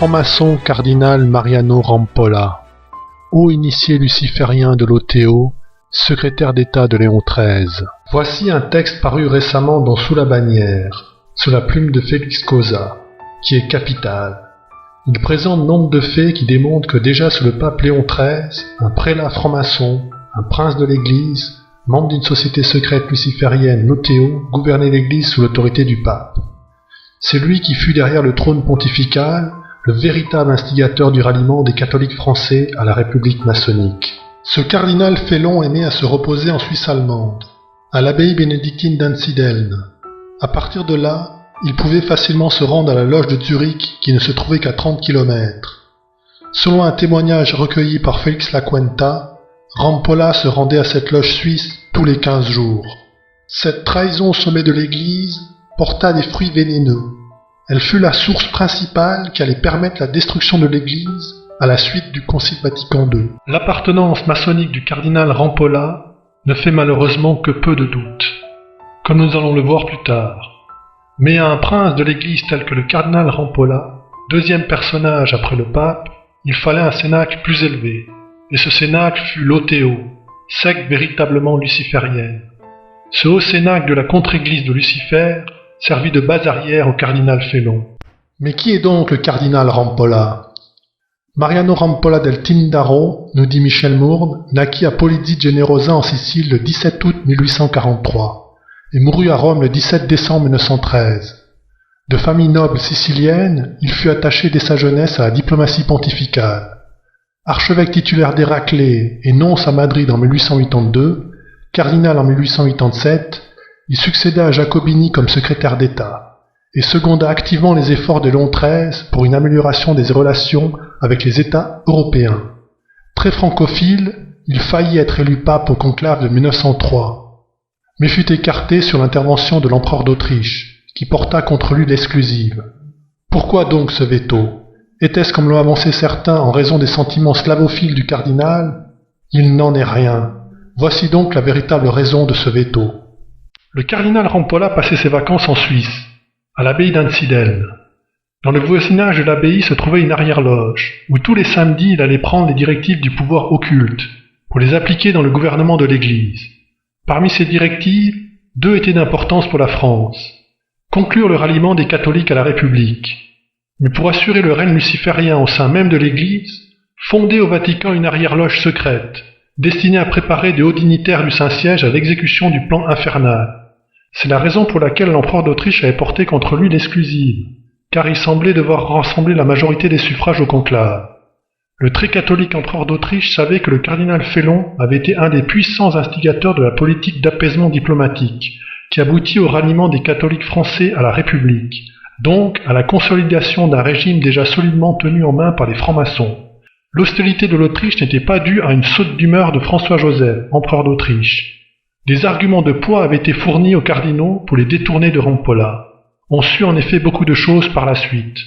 franc-maçon cardinal Mariano Rampolla, haut initié luciférien de l'OTO, secrétaire d'État de Léon XIII. Voici un texte paru récemment dans Sous la bannière, sous la plume de Félix Causa, qui est capital. Il présente nombre de faits qui démontrent que déjà sous le pape Léon XIII, un prélat franc-maçon, un prince de l'Église, membre d'une société secrète luciférienne, l'OTO, gouvernait l'Église sous l'autorité du pape. C'est lui qui fut derrière le trône pontifical, le véritable instigateur du ralliement des catholiques français à la République maçonnique. Ce cardinal Félon est né à se reposer en Suisse allemande, à l'abbaye bénédictine d'Einsiedeln. À partir de là, il pouvait facilement se rendre à la loge de Zurich qui ne se trouvait qu'à 30 km. Selon un témoignage recueilli par Félix Lacuenta, Rampolla se rendait à cette loge suisse tous les 15 jours. Cette trahison au sommet de l'Église porta des fruits vénéneux. Elle fut la source principale qui allait permettre la destruction de l'Église à la suite du Concile Vatican II. L'appartenance maçonnique du cardinal Rampolla ne fait malheureusement que peu de doute, comme nous allons le voir plus tard. Mais à un prince de l'Église tel que le cardinal Rampolla, deuxième personnage après le pape, il fallait un cénacle plus élevé, et ce cénacle fut l'OTO, secte véritablement luciférienne. Ce haut cénacle de la contre-église de Lucifer servit de base arrière au cardinal Félon. Mais qui est donc le cardinal Rampolla ? Mariano Rampolla del Tindaro, nous dit Michel Mourne, naquit à Polizzi Generosa en Sicile le 17 août 1843 et mourut à Rome le 17 décembre 1913. De famille noble sicilienne, il fut attaché dès sa jeunesse à la diplomatie pontificale. Archevêque titulaire d'Héraclée et nonce à Madrid en 1882, cardinal en 1887, il succéda à Jacobini comme secrétaire d'État et seconda activement les efforts de Léon XIII pour une amélioration des relations avec les États européens. Très francophile, il faillit être élu pape au conclave de 1903, mais fut écarté sur l'intervention de l'empereur d'Autriche, qui porta contre lui l'exclusive. Pourquoi donc ce veto ? Était-ce, comme l'ont avancé certains, en raison des sentiments slavophiles du cardinal ? Il n'en est rien. Voici donc la véritable raison de ce veto. Le cardinal Rampolla passait ses vacances en Suisse, à l'abbaye d'Einsiedeln. Dans le voisinage de l'abbaye se trouvait une arrière-loge, où tous les samedis il allait prendre les directives du pouvoir occulte, pour les appliquer dans le gouvernement de l'Église. Parmi ces directives, 2 étaient d'importance pour la France. Conclure le ralliement des catholiques à la République, mais pour assurer le règne luciférien au sein même de l'Église, fonder au Vatican une arrière-loge secrète, destinée à préparer des hauts dignitaires du Saint-Siège à l'exécution du plan infernal. C'est la raison pour laquelle l'empereur d'Autriche avait porté contre lui l'exclusive, car il semblait devoir rassembler la majorité des suffrages au conclave. Le très catholique empereur d'Autriche savait que le cardinal Félon avait été un des puissants instigateurs de la politique d'apaisement diplomatique, qui aboutit au ralliement des catholiques français à la République, donc à la consolidation d'un régime déjà solidement tenu en main par les francs-maçons. L'hostilité de l'Autriche n'était pas due à une saute d'humeur de François-Joseph, empereur d'Autriche. Des arguments de poids avaient été fournis aux cardinaux pour les détourner de Rampolla. On sut en effet beaucoup de choses par la suite.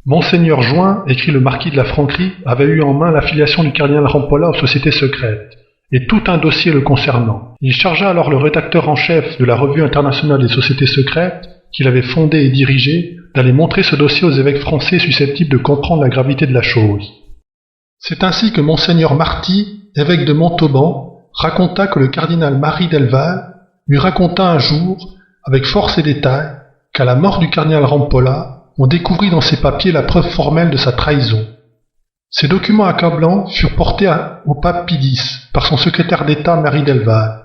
Monseigneur Join, écrit le marquis de la Franquerie, avait eu en main l'affiliation du cardinal Rampolla aux sociétés secrètes, et tout un dossier le concernant. Il chargea alors le rédacteur en chef de la Revue internationale des sociétés secrètes, qu'il avait fondée et dirigée, d'aller montrer ce dossier aux évêques français susceptibles de comprendre la gravité de la chose. C'est ainsi que Monseigneur Marty, évêque de Montauban, raconta que le cardinal Marie Delval lui raconta un jour, avec force et détail, qu'à la mort du cardinal Rampolla, on découvrit dans ses papiers la preuve formelle de sa trahison. Ces documents accablants furent portés au pape Pie X par son secrétaire d'État Marie Delval,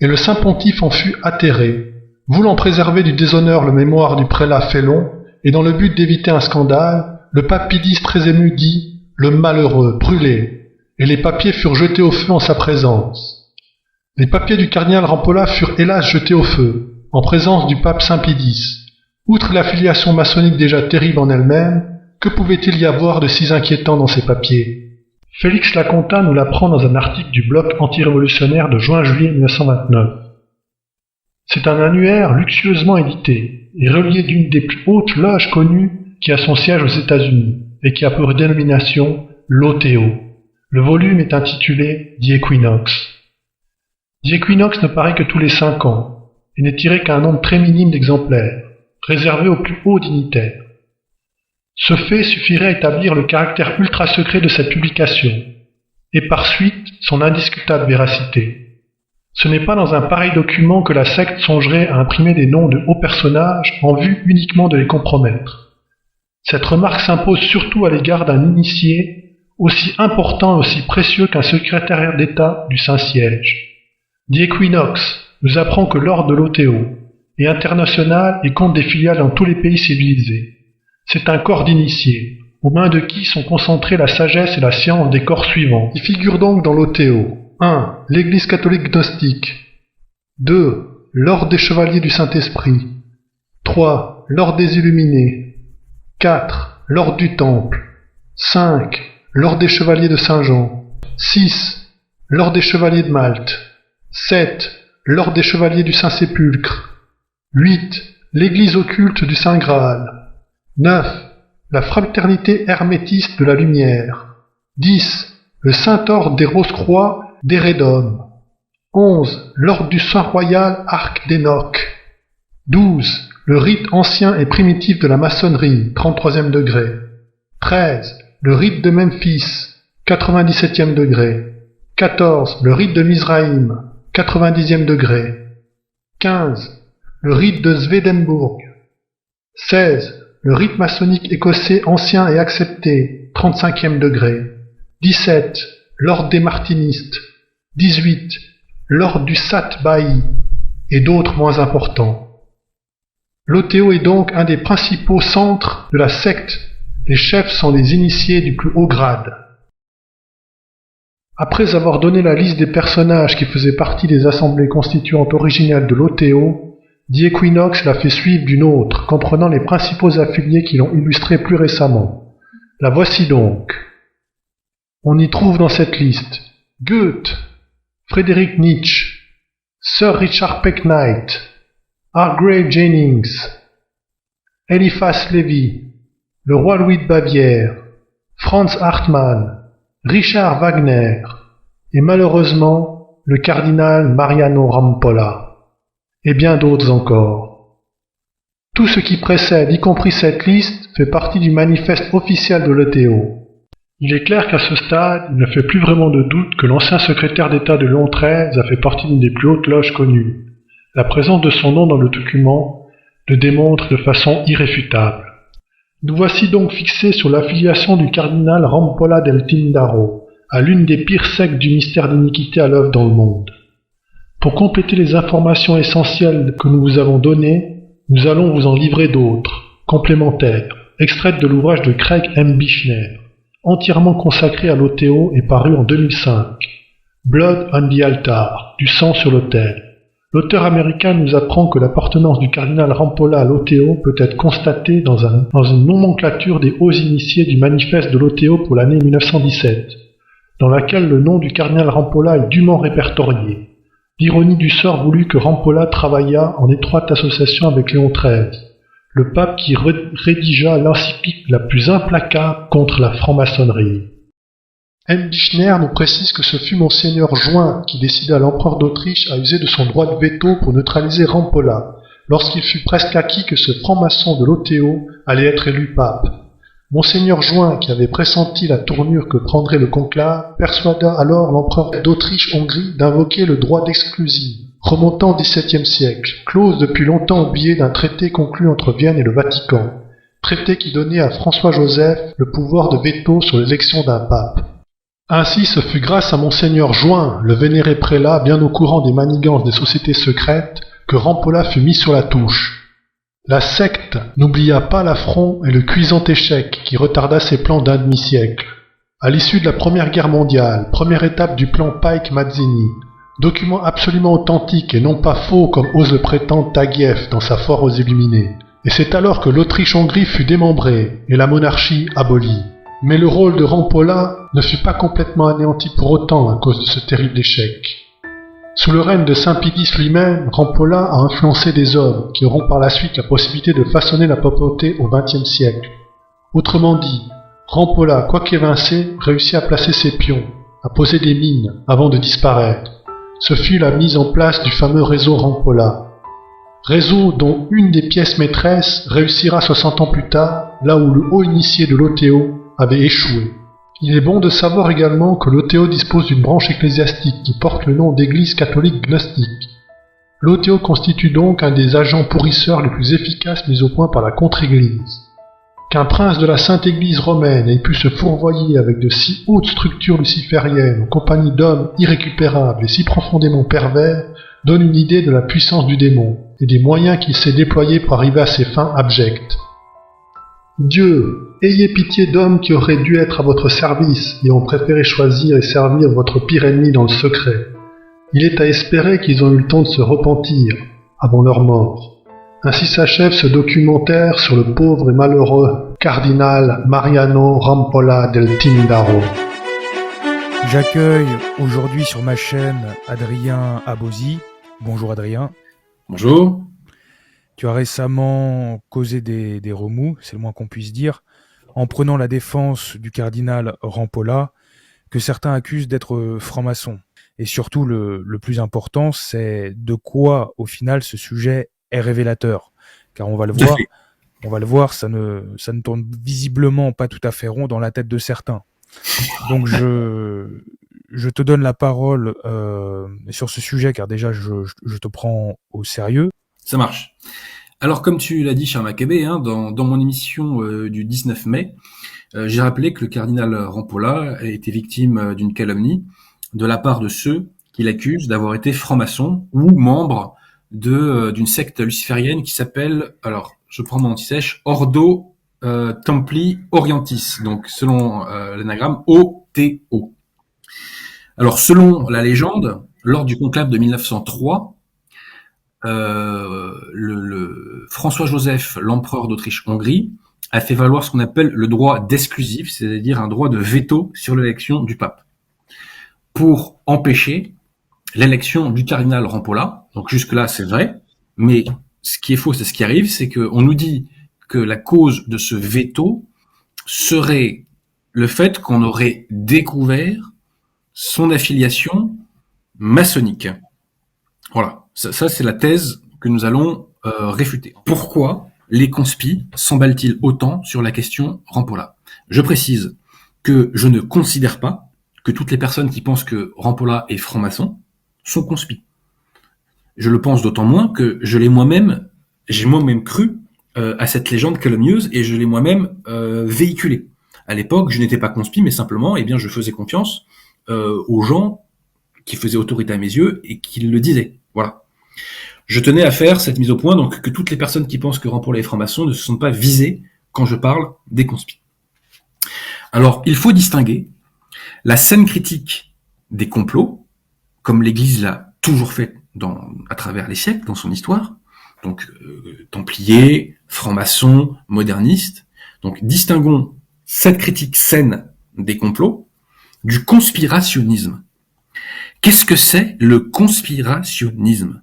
et le saint pontife en fut atterré, voulant préserver du déshonneur le mémoire du prélat Félon, et dans le but d'éviter un scandale, le pape Pie X très ému dit « Le malheureux, brûlé », et les papiers furent jetés au feu en sa présence. Les papiers du cardinal Rampolla furent hélas jetés au feu, en présence du pape Saint Pie X. Outre l'affiliation maçonnique déjà terrible en elle-même, que pouvait-il y avoir de si inquiétant dans ces papiers ? Félix Laconta nous l'apprend dans un article du bloc antirévolutionnaire de juin-juillet 1929. C'est un annuaire luxueusement édité et relié d'une des plus hautes loges connues qui a son siège aux États-Unis et qui a pour dénomination l'OTO. Le volume est intitulé « The Equinox ». The Equinox ne paraît que tous les 5 ans et n'est tiré qu'à un nombre très minime d'exemplaires, réservé aux plus hauts dignitaires. Ce fait suffirait à établir le caractère ultra-secret de cette publication, et par suite son indiscutable véracité. Ce n'est pas dans un pareil document que la secte songerait à imprimer des noms de hauts personnages en vue uniquement de les compromettre. Cette remarque s'impose surtout à l'égard d'un initié aussi important et aussi précieux qu'un secrétaire d'État du Saint-Siège. The Equinox nous apprend que l'ordre de l'OTO est international et compte des filiales dans tous les pays civilisés. C'est un corps d'initiés, aux mains de qui sont concentrées la sagesse et la science des corps suivants. Il figure donc dans l'OTO 1. L'Église catholique gnostique. 2. L'Ordre des Chevaliers du Saint-Esprit. 3. L'Ordre des Illuminés. 4. L'Ordre du Temple. 5. L'Ordre des Chevaliers de Saint-Jean. 6. L'Ordre des Chevaliers de Malte. 7. L'Ordre des Chevaliers du Saint-Sépulcre. 8. L'Église occulte du Saint-Graal. 9. La Fraternité hermétiste de la Lumière. 10. Le Saint-Ordre des Rose-Croix d'Eredom. 11. L'Ordre du Saint Royal Arc d'Enoch. 12. Le rite ancien et primitif de la maçonnerie, 33e degré. 13. Le rite de Memphis, 97e degré. 14. Le rite de Mizraïm, 90e degré. 15. Le rite de Swedenborg. 16. Le rite maçonnique écossais ancien et accepté, 35e degré. 17. L'ordre des martinistes. 18. L'ordre du Sat-Baï, et d'autres moins importants. L'OTO est donc un des principaux centres de la secte. Les chefs sont les initiés du plus haut grade. Après avoir donné la liste des personnages qui faisaient partie des assemblées constituantes originales de l'OTO, The Equinox l'a fait suivre d'une autre, comprenant les principaux affiliés qui l'ont illustré plus récemment. La voici donc. On y trouve dans cette liste Goethe, Friedrich Nietzsche, Sir Richard Pecknight, Hargrave Jennings, Eliphas Lévy, le roi Louis de Bavière, Franz Hartmann, Richard Wagner et malheureusement le cardinal Mariano Rampolla, et bien d'autres encore. Tout ce qui précède, y compris cette liste, fait partie du manifeste officiel de l'OTO. Il est clair qu'à ce stade, il ne fait plus vraiment de doute que l'ancien secrétaire d'État de Léon XIII a fait partie d'une des plus hautes loges connues. La présence de son nom dans le document le démontre de façon irréfutable. Nous voici donc fixés sur l'affiliation du cardinal Rampolla del Tindaro à l'une des pires sectes du mystère d'iniquité à l'œuvre dans le monde. Pour compléter les informations essentielles que nous vous avons données, nous allons vous en livrer d'autres, complémentaires, extraites de l'ouvrage de Craig M. Bichner, entièrement consacré à l'OTO et paru en 2005. Blood on the Altar, du sang sur l'autel. L'auteur américain nous apprend que l'appartenance du cardinal Rampolla à l'OTO peut être constatée dans une nomenclature des hauts initiés du manifeste de l'OTO pour l'année 1917, dans laquelle le nom du cardinal Rampolla est dûment répertorié. L'ironie du sort voulut que Rampolla travaillât en étroite association avec Léon XIII, le pape qui rédigea l'encyclique la plus implacable contre la franc-maçonnerie. M. Bichner nous précise que ce fut Monseigneur Join qui décida à l'empereur d'Autriche à user de son droit de veto pour neutraliser Rampolla, lorsqu'il fut presque acquis que ce franc-maçon de l'OTO allait être élu pape. Monseigneur Join, qui avait pressenti la tournure que prendrait le conclave, persuada alors l'empereur d'Autriche-Hongrie d'invoquer le droit d'exclusive, remontant au XVIIe siècle, clause depuis longtemps oubliée d'un traité conclu entre Vienne et le Vatican, traité qui donnait à François-Joseph le pouvoir de veto sur l'élection d'un pape. Ainsi, ce fut grâce à Monseigneur Join, le vénéré prélat bien au courant des manigances des sociétés secrètes, que Rampolla fut mis sur la touche. La secte n'oublia pas l'affront et le cuisant échec qui retarda ses plans d'un demi-siècle. À l'issue de la Première Guerre mondiale, première étape du plan Pike-Mazzini, document absolument authentique et non pas faux comme ose le prétendre Taguieff dans sa foire aux Illuminés. Et c'est alors que l'Autriche-Hongrie fut démembrée et la monarchie abolie. Mais le rôle de Rampolla ne fut pas complètement anéanti pour autant à cause de ce terrible échec. Sous le règne de Saint Pidis lui-même, Rampolla a influencé des hommes qui auront par la suite la possibilité de façonner la papauté au XXe siècle. Autrement dit, Rampolla, quoiqu'évincé, réussit à placer ses pions, à poser des mines avant de disparaître. Ce fut la mise en place du fameux réseau Rampolla. réseau dont une des pièces maîtresses réussira 60 ans plus tard, là où le haut initié de l'OTO avait échoué. Il est bon de savoir également que l'OTO dispose d'une branche ecclésiastique qui porte le nom d'Église catholique gnostique. L'OTO constitue donc un des agents pourrisseurs les plus efficaces mis au point par la contre-Église. Qu'un prince de la Sainte Église romaine ait pu se fourvoyer avec de si hautes structures lucifériennes en compagnie d'hommes irrécupérables et si profondément pervers donne une idée de la puissance du démon et des moyens qu'il s'est déployés pour arriver à ses fins abjectes. Dieu, ayez pitié d'hommes qui auraient dû être à votre service et ont préféré choisir et servir votre pire ennemi dans le secret. Il est à espérer qu'ils ont eu le temps de se repentir avant leur mort. Ainsi s'achève ce documentaire sur le pauvre et malheureux cardinal Mariano Rampolla del Tindaro. J'accueille aujourd'hui sur ma chaîne Adrien Abosi. Bonjour Adrien. Bonjour. Tu as récemment causé des remous, c'est le moins qu'on puisse dire, en prenant la défense du cardinal Rampolla, que certains accusent d'être franc-maçon. Et surtout, le plus important, c'est de quoi, au final, ce sujet est révélateur. Car on va le voir, ça ne tourne visiblement pas tout à fait rond dans la tête de certains. Donc je te donne la parole sur ce sujet, car déjà je te prends au sérieux. Ça marche. Alors comme tu l'as dit, cher Maccabée, dans mon émission du 19 mai, j'ai rappelé que le cardinal Rampolla a été victime d'une calomnie de la part de ceux qui l'accusent d'avoir été franc-maçon ou membre d'une secte luciférienne qui s'appelle, alors je prends mon anti-sèche, Ordo Templi Orientis, donc selon l'anagramme OTO. Alors selon la légende, lors du conclave de 1903, le François-Joseph, l'empereur d'Autriche-Hongrie, a fait valoir ce qu'on appelle le droit d'exclusif, c'est-à-dire un droit de veto sur l'élection du pape, pour empêcher l'élection du cardinal Rampolla. Donc jusque-là, c'est vrai, mais ce qui est faux, c'est ce qui arrive, c'est qu'on nous dit que la cause de ce veto serait le fait qu'on aurait découvert son affiliation maçonnique. Voilà, ça c'est la thèse que nous allons réfuter. Pourquoi les conspis s'emballent-ils autant sur la question Rampolla ? Je précise que je ne considère pas que toutes les personnes qui pensent que Rampolla est franc-maçon sont conspis. Je le pense d'autant moins que j'ai moi-même cru à cette légende calomnieuse et je l'ai moi-même véhiculée. À l'époque, je n'étais pas conspi, mais simplement, je faisais confiance aux gens qui faisaient autorité à mes yeux et qui le disaient. Voilà. Je tenais à faire cette mise au point, donc que toutes les personnes qui pensent que Rampolla est franc-maçon ne se sont pas visées quand je parle des conspis. Alors, il faut distinguer la scène critique des complots, comme l'Église l'a toujours fait à travers les siècles, dans son histoire, donc templiers, francs-maçons, modernistes. Donc distinguons cette critique saine des complots du conspirationnisme. Qu'est-ce que c'est le conspirationnisme ?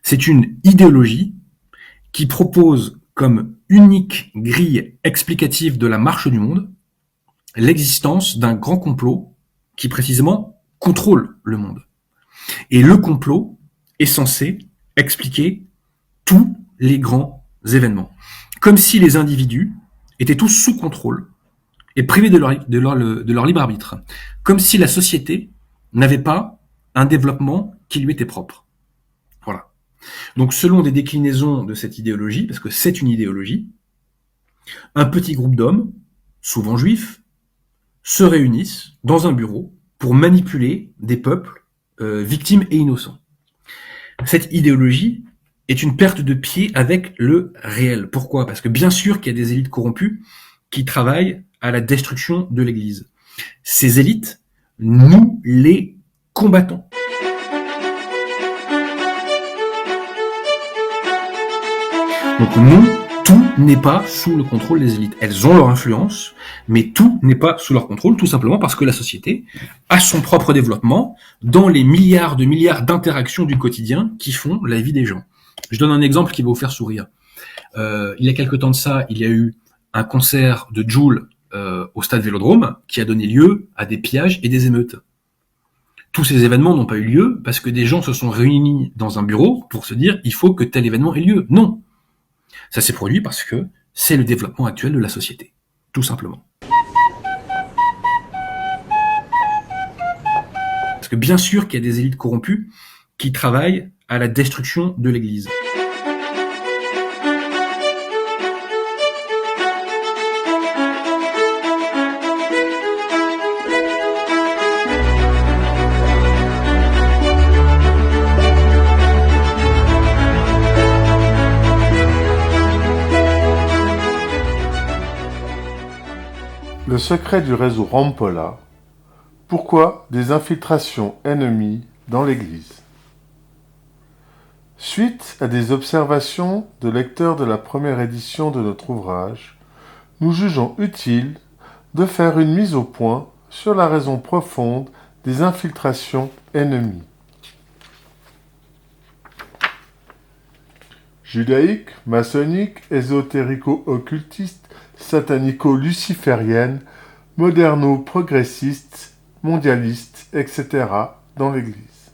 C'est une idéologie qui propose comme unique grille explicative de la marche du monde l'existence d'un grand complot qui précisément contrôle le monde. Et le complot est censé expliquer tous les grands événements. Comme si les individus étaient tous sous contrôle et privés de leur libre arbitre. Comme si la société n'avait pas un développement qui lui était propre. Voilà. Donc selon des déclinaisons de cette idéologie, parce que c'est une idéologie, un petit groupe d'hommes, souvent juifs, se réunissent dans un bureau pour manipuler des peuples victimes et innocents. Cette idéologie est une perte de pied avec le réel. Pourquoi ? Parce que bien sûr qu'il y a des élites corrompues qui travaillent à la destruction de l'Église. Ces élites, nous les combattons. Donc non, tout n'est pas sous le contrôle des élites. Elles ont leur influence, mais tout n'est pas sous leur contrôle, tout simplement parce que la société a son propre développement dans les milliards d'interactions du quotidien qui font la vie des gens. Je donne un exemple qui va vous faire sourire. Il y a quelque temps de ça, il y a eu un concert de Jul au stade Vélodrome qui a donné lieu à des pillages et des émeutes. tous ces événements n'ont pas eu lieu parce que des gens se sont réunis dans un bureau pour se dire il faut que tel événement ait lieu. Non. Ça s'est produit parce que c'est le développement actuel de la société. Tout simplement. Parce que bien sûr qu'il y a des élites corrompues qui travaillent à la destruction de l'Église. Le secret du réseau Rampolla. Pourquoi des infiltrations ennemies dans l'Église? Suite à des observations de lecteurs de la première édition de notre ouvrage, nous jugeons utile de faire une mise au point sur la raison profonde des infiltrations ennemies. Judaïque, maçonnique, ésotérico-occultiste, satanico-luciférienne, moderno-progressiste, mondialiste, etc. dans l'Église.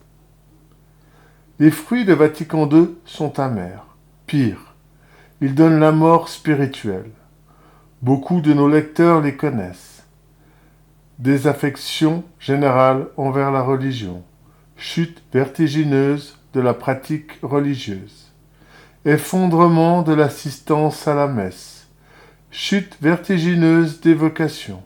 Les fruits de Vatican II sont amers. Pire, ils donnent la mort spirituelle. Beaucoup de nos lecteurs les connaissent. Désaffection générale envers la religion. Chute vertigineuse de la pratique religieuse. Effondrement de l'assistance à la messe. Chute vertigineuse des vocations,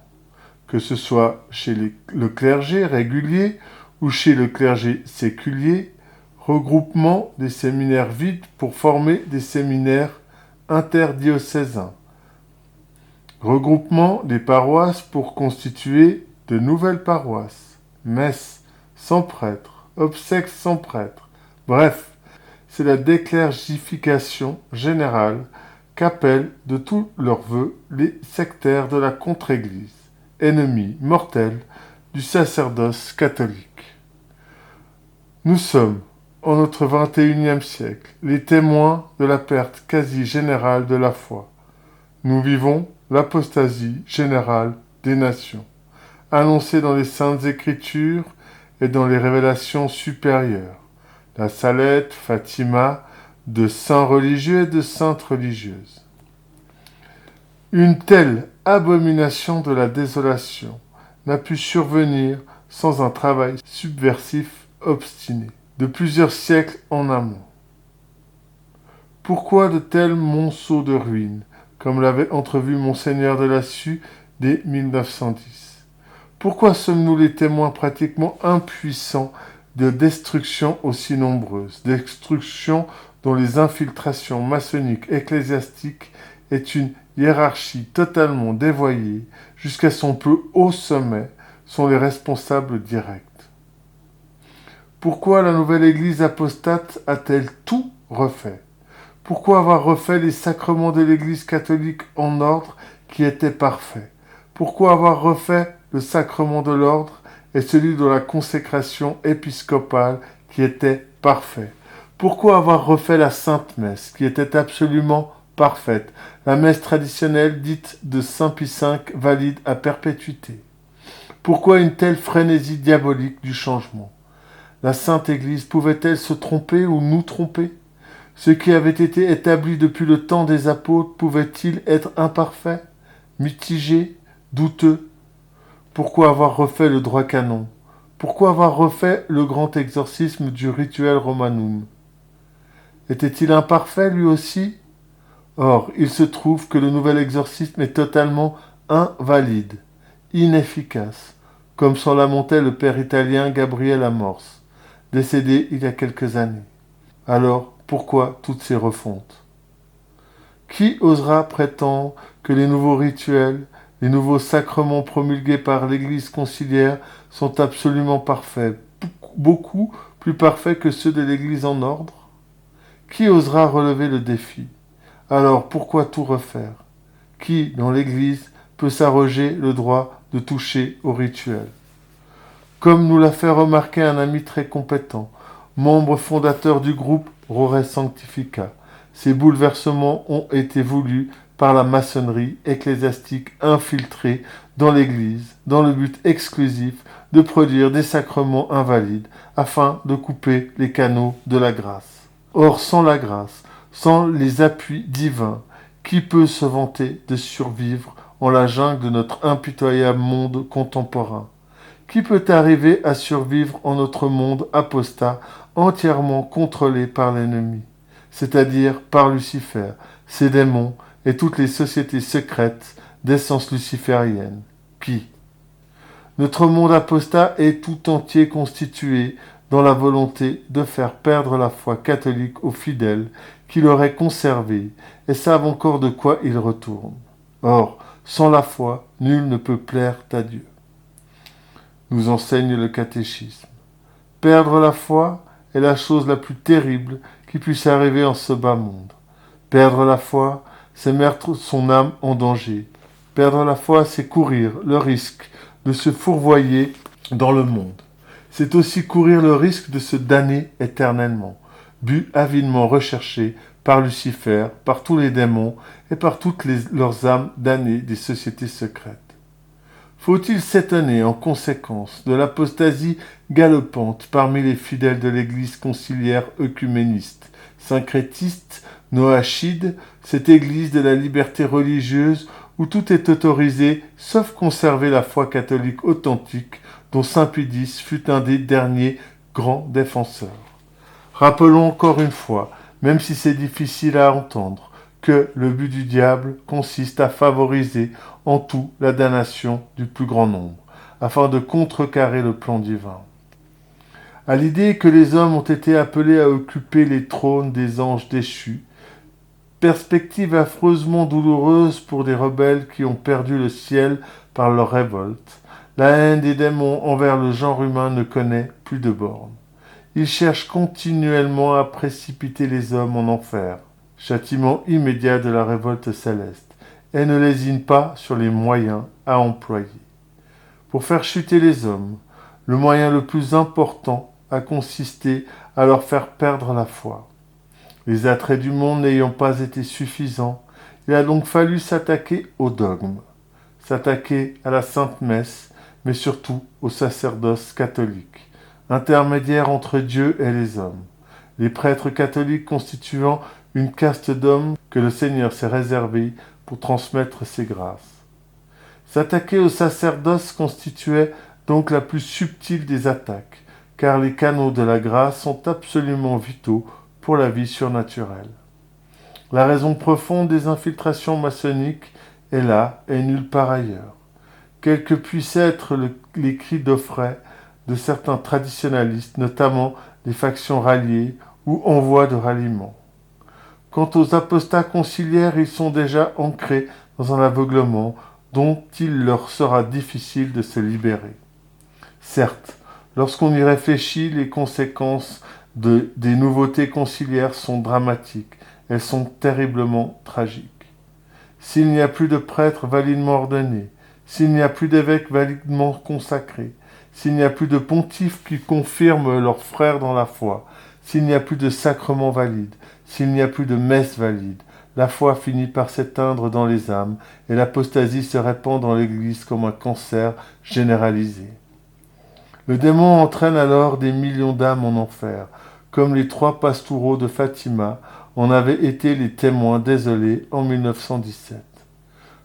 que ce soit chez le clergé régulier ou chez le clergé séculier, regroupement des séminaires vides pour former des séminaires interdiocésains, regroupement des paroisses pour constituer de nouvelles paroisses, messes sans prêtre, obsèques sans prêtre, bref, c'est la déclergification générale qu'appellent de tous leurs vœux les sectaires de la contre-église, ennemis mortels du sacerdoce catholique. Nous sommes, en notre XXIe siècle, les témoins de la perte quasi générale de la foi. Nous vivons l'apostasie générale des nations, annoncée dans les Saintes Écritures et dans les révélations supérieures, la Salette, Fatima, de saints religieux et de saintes religieuses. Une telle abomination de la désolation n'a pu survenir sans un travail subversif obstiné, de plusieurs siècles en amont. Pourquoi de tels monceaux de ruines, comme l'avait entrevu Monseigneur de Lassus dès 1910? Pourquoi sommes-nous les témoins pratiquement impuissants de destructions aussi nombreuses, destructions dont les infiltrations maçonniques ecclésiastiques est une hiérarchie totalement dévoyée jusqu'à son plus haut sommet, sont les responsables directs. Pourquoi la nouvelle Église apostate a-t-elle tout refait? Pourquoi avoir refait les sacrements de l'Église catholique en ordre qui étaient parfaits? Pourquoi avoir refait le sacrement de l'ordre et celui de la consécration épiscopale qui était parfait? Pourquoi avoir refait la Sainte Messe, qui était absolument parfaite, la messe traditionnelle dite de Saint Pie V valide à perpétuité? Pourquoi une telle frénésie diabolique du changement? La Sainte Église pouvait-elle se tromper ou nous tromper? Ce qui avait été établi depuis le temps des apôtres pouvait-il être imparfait, mitigé, douteux? Pourquoi avoir refait le droit canon? Pourquoi avoir refait le grand exorcisme du rituel romanum? Était-il imparfait lui aussi? Or, il se trouve que le nouvel exorcisme est totalement invalide, inefficace, comme s'en lamentait le père italien Gabriel Amorce, décédé il y a quelques années. Alors, pourquoi toutes ces refontes? Qui osera prétendre que les nouveaux rituels, les nouveaux sacrements promulgués par l'Église conciliaire sont absolument parfaits, beaucoup plus parfaits que ceux de l'Église en ordre? Qui osera relever le défi? Alors pourquoi tout refaire? Qui, dans l'Église, peut s'arroger le droit de toucher au rituel? Comme nous l'a fait remarquer un ami très compétent, membre fondateur du groupe Rore Sanctifica, ces bouleversements ont été voulus par la maçonnerie ecclésiastique infiltrée dans l'Église, dans le but exclusif de produire des sacrements invalides afin de couper les canaux de la grâce. Or, sans la grâce, sans les appuis divins, qui peut se vanter de survivre en la jungle de notre impitoyable monde contemporain? Qui peut arriver à survivre en notre monde apostat entièrement contrôlé par l'ennemi, c'est-à-dire par Lucifer, ses démons et toutes les sociétés secrètes d'essence luciférienne? Qui? Notre monde apostat est tout entier constitué dans la volonté de faire perdre la foi catholique aux fidèles qui l'auraient conservée et savent encore de quoi ils retournent. Or, sans la foi, nul ne peut plaire à Dieu, nous enseigne le catéchisme. Perdre la foi est la chose la plus terrible qui puisse arriver en ce bas monde. Perdre la foi, c'est mettre son âme en danger. Perdre la foi, c'est courir le risque de se fourvoyer dans le monde. C'est aussi courir le risque de se damner éternellement, but avidement recherché par Lucifer, par tous les démons et par toutes leurs âmes damnées des sociétés secrètes. Faut-il s'étonner en conséquence de l'apostasie galopante parmi les fidèles de l'Église conciliaire œcuméniste, syncrétiste, noachide, cette Église de la liberté religieuse où tout est autorisé sauf conserver la foi catholique authentique dont saint Pie fut un des derniers grands défenseurs? Rappelons encore une fois, même si c'est difficile à entendre, que le but du diable consiste à favoriser en tout la damnation du plus grand nombre, afin de contrecarrer le plan divin. À l'idée que les hommes ont été appelés à occuper les trônes des anges déchus, perspective affreusement douloureuse pour des rebelles qui ont perdu le ciel par leur révolte, la haine des démons envers le genre humain ne connaît plus de bornes. Ils cherchent continuellement à précipiter les hommes en enfer, châtiment immédiat de la révolte céleste, et ne lésinent pas sur les moyens à employer. Pour faire chuter les hommes, le moyen le plus important a consisté à leur faire perdre la foi. Les attraits du monde n'ayant pas été suffisants, il a donc fallu s'attaquer au dogme, s'attaquer à la Sainte Messe, mais surtout au sacerdoce catholique, intermédiaire entre Dieu et les hommes, les prêtres catholiques constituant une caste d'hommes que le Seigneur s'est réservée pour transmettre ses grâces. S'attaquer au sacerdoce constituait donc la plus subtile des attaques, car les canaux de la grâce sont absolument vitaux pour la vie surnaturelle. La raison profonde des infiltrations maçonniques est là et nulle part ailleurs. Quels que puissent être les cris d'Offray de certains traditionalistes, notamment des factions ralliées ou en voie de ralliement. Quant aux apostats conciliaires, ils sont déjà ancrés dans un aveuglement dont il leur sera difficile de se libérer. Certes, lorsqu'on y réfléchit, les conséquences des nouveautés conciliaires sont dramatiques, elles sont terriblement tragiques. S'il n'y a plus de prêtres validement ordonnés, s'il n'y a plus d'évêques validement consacrés, s'il n'y a plus de pontifes qui confirment leurs frères dans la foi, s'il n'y a plus de sacrements valides, s'il n'y a plus de messes valides, la foi finit par s'éteindre dans les âmes et l'apostasie se répand dans l'Église comme un cancer généralisé. Le démon entraîne alors des millions d'âmes en enfer, comme les 3 pastoureaux de Fatima en avaient été les témoins désolés en 1917.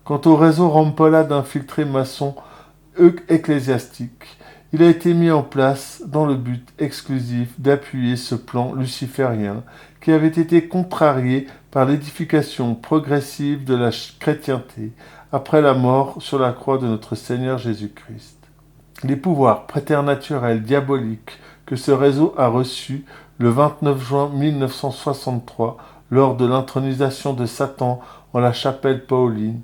Quant au réseau Rampolla d'infiltrés maçons ecclésiastiques, il a été mis en place dans le but exclusif d'appuyer ce plan luciférien qui avait été contrarié par l'édification progressive de la chrétienté après la mort sur la croix de notre Seigneur Jésus-Christ. Les pouvoirs préternaturels diaboliques que ce réseau a reçus le 29 juin 1963 lors de l'intronisation de Satan en la chapelle Pauline,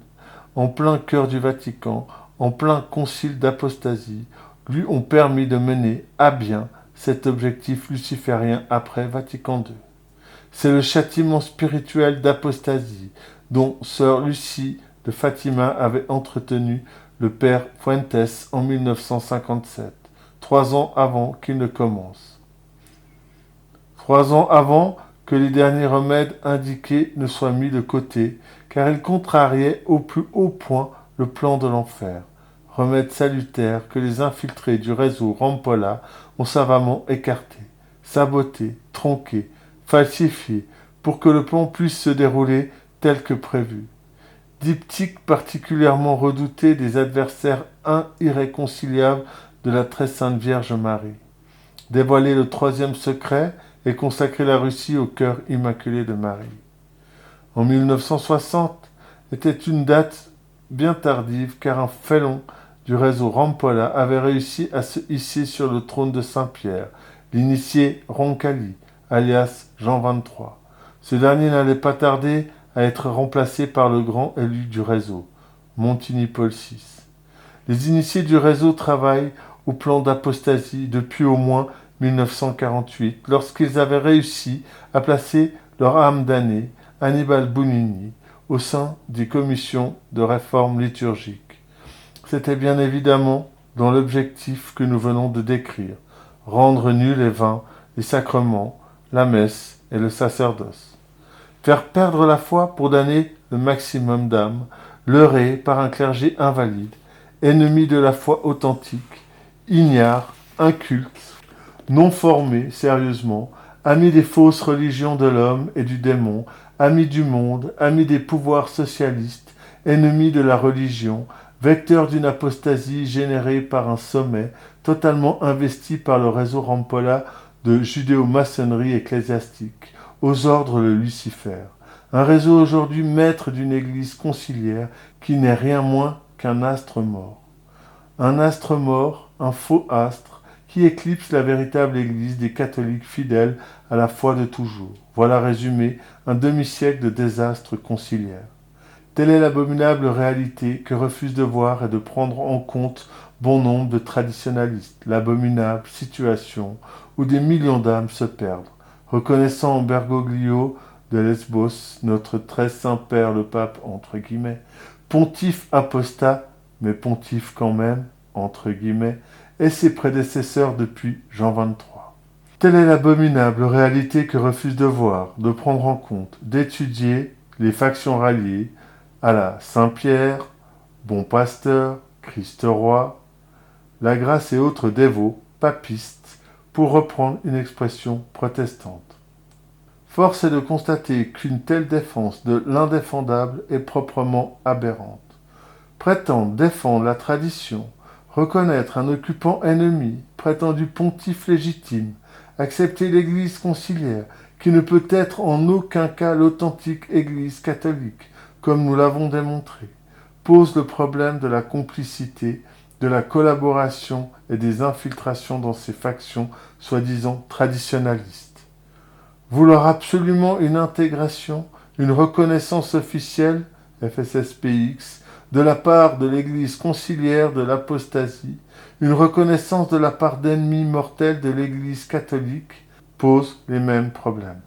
en plein cœur du Vatican, en plein concile d'apostasie, lui ont permis de mener à bien cet objectif luciférien après Vatican II. C'est le châtiment spirituel d'apostasie dont sœur Lucie de Fatima avait entretenu le père Fuentes en 1957, 3 ans avant qu'il ne commence. 3 ans avant que les derniers remèdes indiqués ne soient mis de côté, car ils contrariaient au plus haut point le plan de l'enfer. Remèdes salutaires que les infiltrés du réseau Rampolla ont savamment écartés, sabotés, tronqués, falsifiés, pour que le plan puisse se dérouler tel que prévu. Diptyque particulièrement redouté des adversaires irréconciliables de la très sainte Vierge Marie. Dévoiler le troisième secret et consacrer la Russie au cœur immaculé de Marie. En 1960 était une date bien tardive car un félon du réseau Rampolla avait réussi à se hisser sur le trône de Saint-Pierre, l'initié Roncalli, alias Jean XXIII. Ce dernier n'allait pas tarder à être remplacé par le grand élu du réseau, Montigny-Paul VI. Les initiés du réseau travaillent au plan d'apostasie depuis au moins 1948, lorsqu'ils avaient réussi à placer leur âme damnée, Annibale Bounini, au sein des commissions de réforme liturgique. C'était bien évidemment dans l'objectif que nous venons de décrire, rendre nuls et vains les sacrements, la messe et le sacerdoce. Faire perdre la foi pour damner le maximum d'âmes, leurrées par un clergé invalide, ennemi de la foi authentique, ignare, inculte, non formé sérieusement, ami des fausses religions de l'homme et du démon, ami du monde, ami des pouvoirs socialistes, ennemi de la religion, vecteur d'une apostasie générée par un sommet totalement investi par le réseau Rampolla de judéo-maçonnerie ecclésiastique, aux ordres de Lucifer. Un réseau aujourd'hui maître d'une église conciliaire qui n'est rien moins qu'un astre mort. Un astre mort, un faux astre, qui éclipse la véritable église des catholiques fidèles à la foi de toujours. Voilà résumé un demi-siècle de désastres conciliaires. Telle est l'abominable réalité que refuse de voir et de prendre en compte bon nombre de traditionalistes, l'abominable situation où des millions d'âmes se perdent, reconnaissant en Bergoglio de Lesbos notre très saint père le pape, entre guillemets, pontife apostat, mais pontife quand même, entre guillemets, et ses prédécesseurs depuis Jean XXIII. Telle est l'abominable réalité que refuse de voir, de prendre en compte, d'étudier les factions ralliées à la Saint-Pierre, Bon Pasteur, Christ Roi, la grâce et autres dévots, papistes, pour reprendre une expression protestante. Force est de constater qu'une telle défense de l'indéfendable est proprement aberrante. Prétendre défendre la tradition, reconnaître un occupant ennemi, prétendu pontife légitime, accepter l'Église conciliaire, qui ne peut être en aucun cas l'authentique Église catholique, comme nous l'avons démontré, pose le problème de la complicité, de la collaboration et des infiltrations dans ces factions soi-disant traditionnalistes. Vouloir absolument une intégration, une reconnaissance officielle, FSSPX, de la part de l'Église conciliaire de l'apostasie, une reconnaissance de la part d'ennemis mortels de l'Église catholique, pose les mêmes problèmes.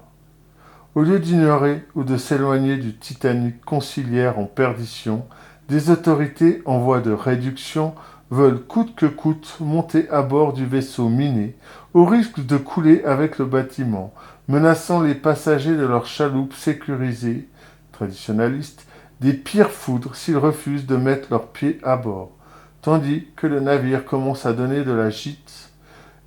Au lieu d'ignorer ou de s'éloigner du Titanic conciliaire en perdition, des autorités en voie de réduction veulent coûte que coûte monter à bord du vaisseau miné, au risque de couler avec le bâtiment, menaçant les passagers de leur chaloupe sécurisée, traditionnaliste, des pires foudres s'ils refusent de mettre leurs pieds à bord, tandis que le navire commence à donner de la gîte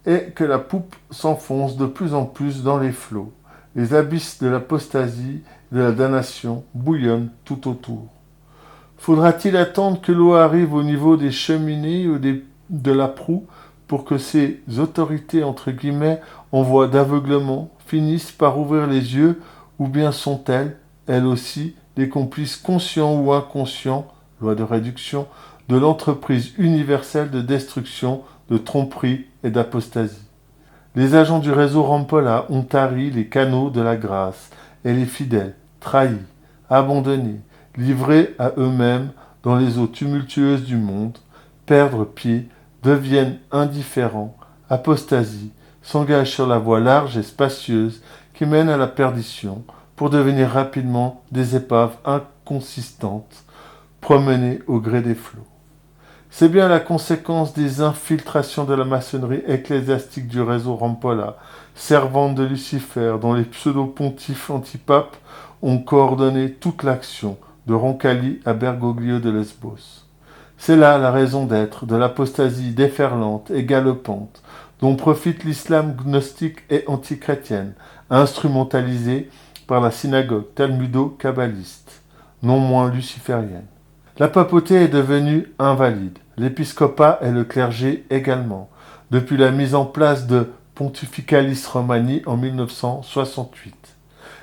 et que la poupe s'enfonce de plus en plus dans les flots. Les abysses de l'apostasie et de la damnation bouillonnent tout autour. Faudra-t-il attendre que l'eau arrive au niveau des cheminées ou de la proue pour que ces autorités, entre guillemets, en voie d'aveuglement, finissent par ouvrir les yeux, ou bien sont-elles, elles aussi, des complices conscients ou inconscients, loi de réduction, de l'entreprise universelle de destruction, de tromperie et d'apostasie. Les agents du réseau Rampolla ont tari les canaux de la grâce, et les fidèles, trahis, abandonnés, livrés à eux-mêmes dans les eaux tumultueuses du monde, perdent pied, deviennent indifférents, apostasient, s'engagent sur la voie large et spacieuse qui mène à la perdition, pour devenir rapidement des épaves inconsistantes, promenées au gré des flots. C'est bien la conséquence des infiltrations de la maçonnerie ecclésiastique du réseau Rampolla, servante de Lucifer, dont les pseudo-pontifes antipapes ont coordonné toute l'action, de Roncalli à Bergoglio de Lesbos. C'est là la raison d'être de l'apostasie déferlante et galopante, dont profite l'islam gnostique et antichrétienne, instrumentalisée par la synagogue talmudo-kabbaliste, non moins luciférienne. La papauté est devenue invalide, l'épiscopat et le clergé également, depuis la mise en place de Pontificalis Romani en 1968.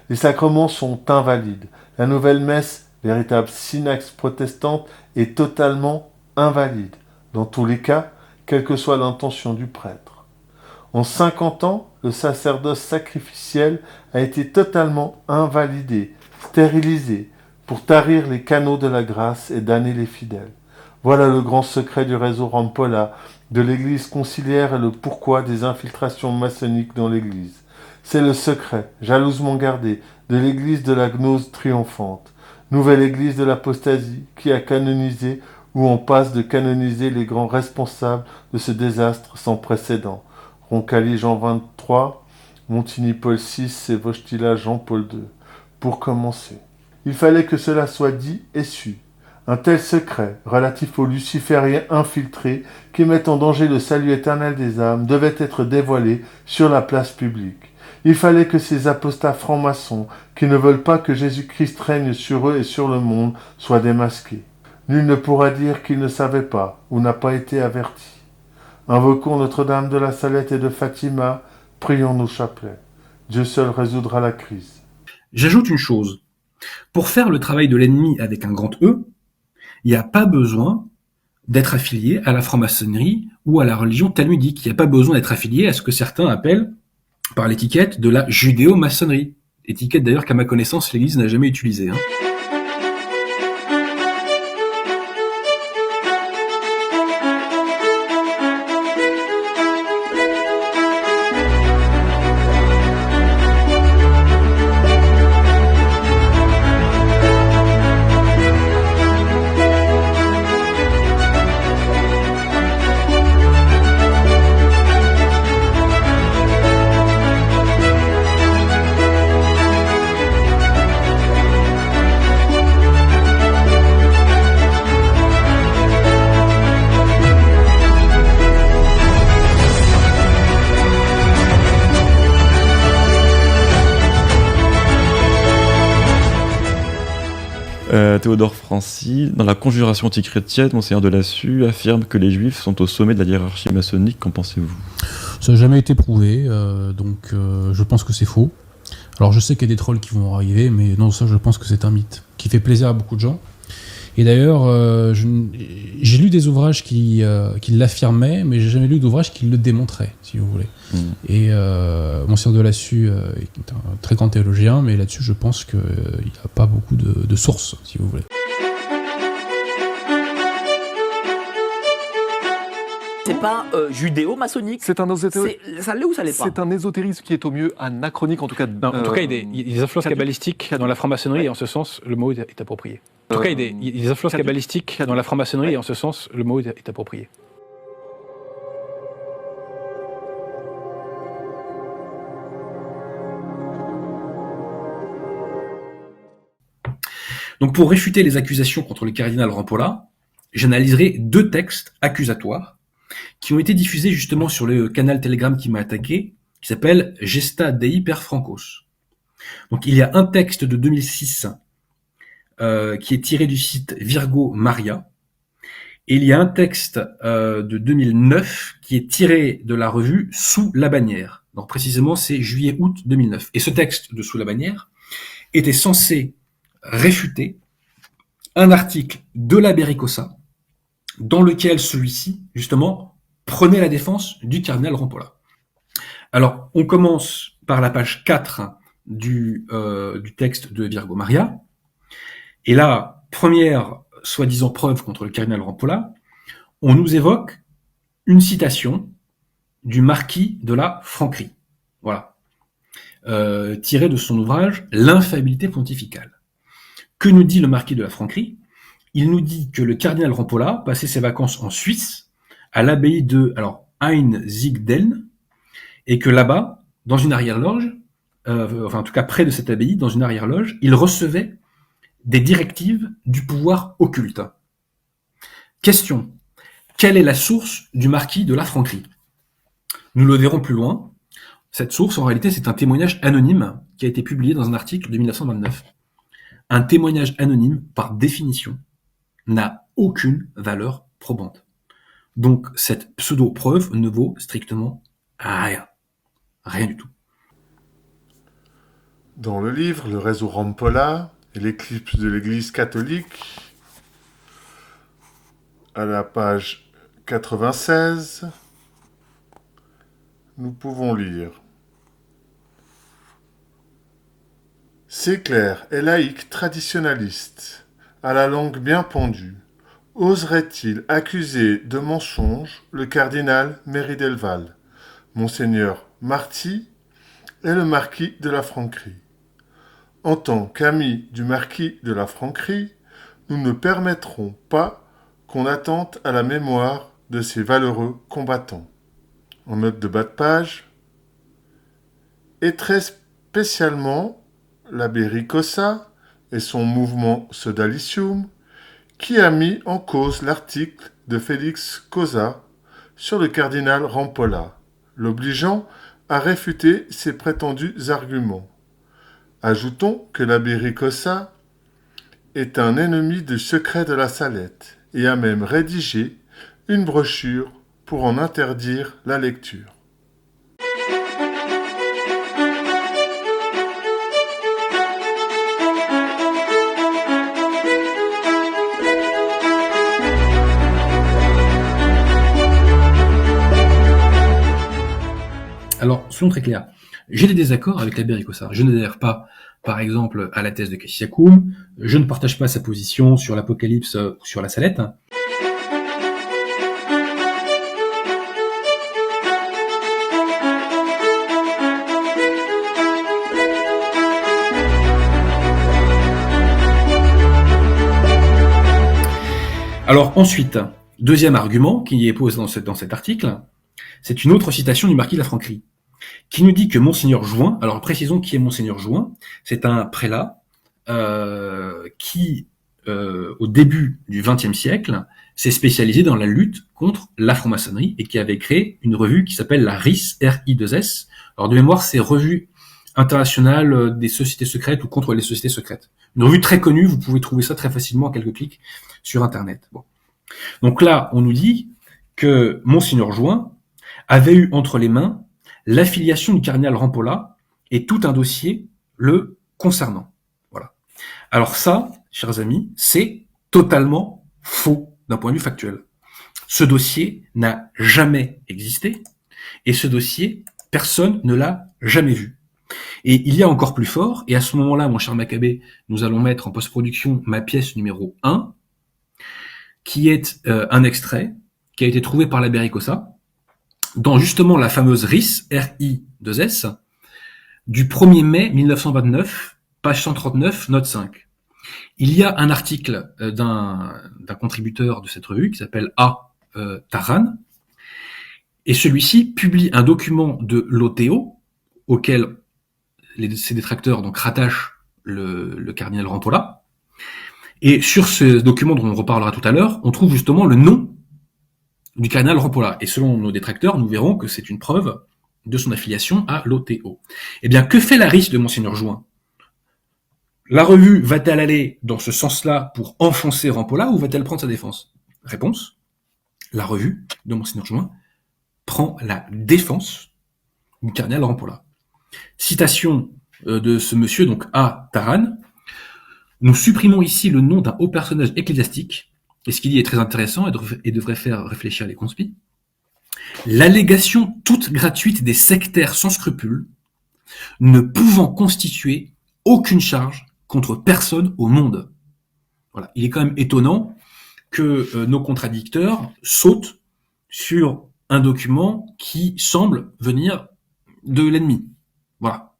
Les sacrements sont invalides, la nouvelle messe, véritable synaxe protestante, est totalement invalide, dans tous les cas, quelle que soit l'intention du prêtre. En 50 ans, le sacerdoce sacrificiel a été totalement invalidé, stérilisé, pour tarir les canaux de la grâce et damner les fidèles. Voilà le grand secret du réseau Rampolla, de l'église conciliaire et le pourquoi des infiltrations maçonniques dans l'église. C'est le secret, jalousement gardé, de l'église de la gnose triomphante, nouvelle église de l'apostasie qui a canonisé ou en passe de canoniser les grands responsables de ce désastre sans précédent. Roncalli Jean 23, Montigny Paul VI et Wojtyla Jean-Paul II. Pour commencer, il fallait que cela soit dit et su. Un tel secret, relatif aux lucifériens infiltrés qui mettent en danger le salut éternel des âmes, devait être dévoilé sur la place publique. Il fallait que ces apostats francs-maçons, qui ne veulent pas que Jésus-Christ règne sur eux et sur le monde, soient démasqués. Nul ne pourra dire qu'il ne savait pas ou n'a pas été averti. Invoquons Notre-Dame de la Salette et de Fatima, prions nos chapelets. Dieu seul résoudra la crise. J'ajoute une chose. Pour faire le travail de l'ennemi avec un grand E, il n'y a pas besoin d'être affilié à la franc-maçonnerie ou à la religion talmudique. Il n'y a pas besoin d'être affilié à ce que certains appellent par l'étiquette de la judéo-maçonnerie. Étiquette d'ailleurs qu'à ma connaissance l'Église n'a jamais utilisée. Théodore Francy, dans la Conjuration antichrétienne, Monseigneur de Lassus affirme que les Juifs sont au sommet de la hiérarchie maçonnique. Qu'en pensez-vous ? Ça n'a jamais été prouvé, donc je pense que c'est faux. Alors je sais qu'il y a des trolls qui vont arriver, mais non, ça je pense que c'est un mythe, qui fait plaisir à beaucoup de gens. Et d'ailleurs, j'ai lu des ouvrages qui l'affirmaient, mais j'ai jamais lu d'ouvrages qui le démontraient, si vous voulez. Et Monseigneur de Lassus est un très grand théologien, mais là-dessus, je pense qu'il n'y a pas beaucoup de sources, si vous voulez. C'est pas judéo-maçonnique. C'est un ésotérisme. Ça l'est ou ça l'est pas? C'est un ésotérisme qui est au mieux anachronique, en tout cas. Non, en tout cas, il y a des influences kabbalistiques dans la franc-maçonnerie, et en ce sens, le mot est approprié. En tout cas, il y a des influences kabbalistiques dans la franc-maçonnerie, et en ce sens, le mot est approprié. Donc pour réfuter les accusations contre le cardinal Rampolla, j'analyserai 2 textes accusatoires qui ont été diffusés justement sur le canal Telegram qui m'a attaqué, qui s'appelle Gesta Dei per Francos. Donc il y a un texte de 2006 qui est tiré du site Virgo Maria, et il y a un texte de 2009 qui est tiré de la revue Sous la bannière. Donc précisément c'est juillet-août 2009. Et ce texte de Sous la bannière était censé réfuter un article de la Bericosa dans lequel celui-ci, justement, prenait la défense du cardinal Rampolla. Alors, on commence par la page 4 du texte de Virgo Maria, et là, première soi-disant preuve contre le cardinal Rampolla, on nous évoque une citation du marquis de la Franquerie, voilà, tirée de son ouvrage « L'infaillibilité pontificale ». Que nous dit le marquis de la Franquerie ? il nous dit que le cardinal Rampolla passait ses vacances en Suisse, à l'abbaye de Einsiedlen, et que là-bas, dans une arrière-loge, en tout cas près de cette abbaye, dans une arrière-loge, il recevait des directives du pouvoir occulte. Question. Quelle est la source du marquis de la Franquerie? Nous le verrons plus loin. Cette source, en réalité, c'est un témoignage anonyme qui a été publié dans un article de 1929. Un témoignage anonyme, par définition, n'a aucune valeur probante. Donc, cette pseudo-preuve ne vaut strictement rien. Rien du tout. Dans le livre Le réseau Rampolla et l'éclipse de l'Église catholique, à la page 96, nous pouvons lire: C'est clair et laïque traditionnaliste, à la langue bien pendue, oserait-il accuser de mensonge le cardinal Méridelval, Monseigneur Marty et le marquis de la Franquerie? En tant qu'amis du marquis de la Franquerie, nous ne permettrons pas qu'on attente à la mémoire de ces valeureux combattants. En note de bas de page, et très spécialement l'abbé Ricossa et son mouvement Sodalicium, qui a mis en cause l'article de Félix Cosa sur le cardinal Rampolla, l'obligeant à réfuter ses prétendus arguments. Ajoutons que l'abbé Ricossa est un ennemi du secret de la Salette et a même rédigé une brochure pour en interdire la lecture. Alors, soyons très clairs. J'ai des désaccords avec l'abbé Ricossa. Je n'adhère pas, par exemple, à la thèse de Cassiacum. Je ne partage pas sa position sur l'Apocalypse ou sur la Salette. Alors ensuite, deuxième argument qui est posé dans cet article, c'est une autre citation du marquis de la Franquerie, qui nous dit que Monseigneur Jouin, alors précisons qui est Monseigneur Jouin, c'est un prélat qui, au début du XXe siècle, s'est spécialisé dans la lutte contre la franc-maçonnerie et qui avait créé une revue qui s'appelle la RIS, R-I-2-S. Alors de mémoire, c'est Revue internationale des sociétés secrètes ou contre les sociétés secrètes. Une revue très connue, vous pouvez trouver ça très facilement en quelques clics sur Internet. Bon. Donc là, on nous dit que Monseigneur Jouin avait eu entre les mains l'affiliation du cardinal Rampolla et tout un dossier le concernant. Voilà. Alors ça, chers amis, c'est totalement faux d'un point de vue factuel. Ce dossier n'a jamais existé et ce dossier, personne ne l'a jamais vu. Et il y a encore plus fort, et à ce moment-là, mon cher Maccabée, nous allons mettre en post-production ma pièce numéro 1, qui est un extrait qui a été trouvé par l'abbé Ricossa, dans justement la fameuse RIS, R-I-2-S, du 1er mai 1929, page 139, note 5. Il y a un article d'un contributeur de cette revue qui s'appelle A. Taran, et celui-ci publie un document de l'OTO, auquel ses détracteurs donc rattachent le cardinal Rampolla. Et sur ce document dont on reparlera tout à l'heure, on trouve justement le nom du cardinal Rampolla. Et selon nos détracteurs, nous verrons que c'est une preuve de son affiliation à l'OTO. Eh bien, que fait la RIS de Monseigneur Jouin? La revue va-t-elle aller dans ce sens-là pour enfoncer Rampolla ou va-t-elle prendre sa défense? Réponse, la revue de Monseigneur Jouin prend la défense du cardinal Rampolla. Citation de ce monsieur, donc A. Taran. Nous supprimons ici le nom d'un haut personnage ecclésiastique, et ce qu'il dit est très intéressant et devrait faire réfléchir les conspis. L'allégation toute gratuite des sectaires sans scrupules, ne pouvant constituer aucune charge contre personne au monde. Voilà. Il est quand même étonnant que nos contradicteurs sautent sur un document qui semble venir de l'ennemi. Voilà.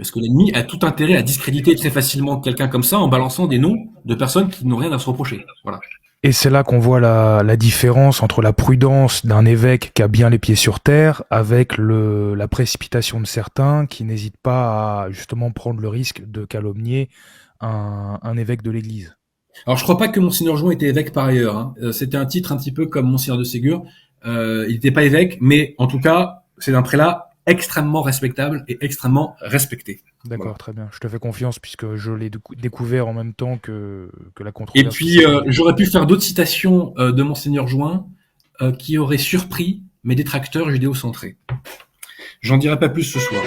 Parce que l'ennemi a tout intérêt à discréditer très facilement quelqu'un comme ça en balançant des noms de personnes qui n'ont rien à se reprocher. Voilà. Et c'est là qu'on voit la différence entre la prudence d'un évêque qui a bien les pieds sur terre avec la précipitation de certains qui n'hésitent pas à justement prendre le risque de calomnier un évêque de l'Église. Alors je crois pas que Monseigneur Jouin était évêque par ailleurs. Hein. C'était un titre un petit peu comme Monseigneur de Ségur. Il n'était pas évêque, mais en tout cas, c'est un prélat extrêmement respectable et extrêmement respecté. D'accord, Voilà. très bien. Je te fais confiance puisque je l'ai découvert en même temps que la Et controverse. puis j'aurais pu faire d'autres citations de Monseigneur Jouin qui auraient surpris mes détracteurs judéo-centrés. J'en dirai pas plus ce soir.